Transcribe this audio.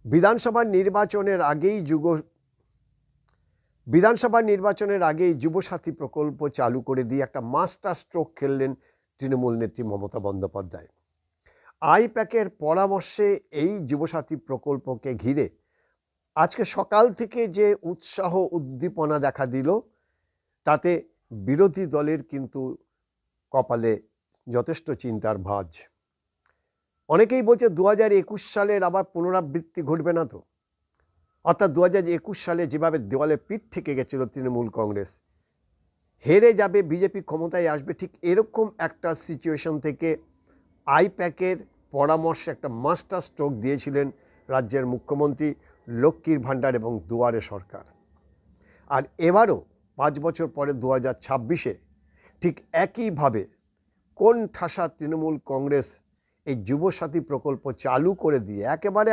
বিধানসভা নির্বাচনের আগেই যুবসাথী প্রকল্প চালু করে দিয়ে একটা মাস্টার স্ট্রোক খেললেন তৃণমূল নেত্রী মমতা বন্দ্যোপাধ্যায়। আইপ্যাকের পরামর্শে এই যুবসাথী প্রকল্পকে ঘিরে আজকে সকাল থেকে যে উৎসাহ উদ্দীপনা দেখা দিল, তাতে বিরোধী দলের কিন্তু কপালে যথেষ্ট চিন্তার ভাঁজ। অনেকেই বলছে 2021 সালের আবার পুনরাবৃত্তি ঘটবে না তো? অর্থাৎ 2021 সালে যেভাবে দেওয়ালে পিঠ থেকে গেছিল তৃণমূল কংগ্রেস, হেরে যাবে বিজেপি, ক্ষমতায় আসবে, ঠিক এরকম একটা সিচুয়েশন থেকে আইপ্যাকের পরামর্শে একটা মাস্টার স্ট্রোক দিয়েছিলেন রাজ্যের মুখ্যমন্ত্রী, লক্ষ্মীর ভাণ্ডার এবং দুয়ারে সরকার। আর এবারও 5 বছর পরে 2026-এ ঠিক একইভাবে কোন ঠাসা তৃণমূল কংগ্রেস এই যুবসাথী প্রকল্প চালু করে দিয়ে একেবারে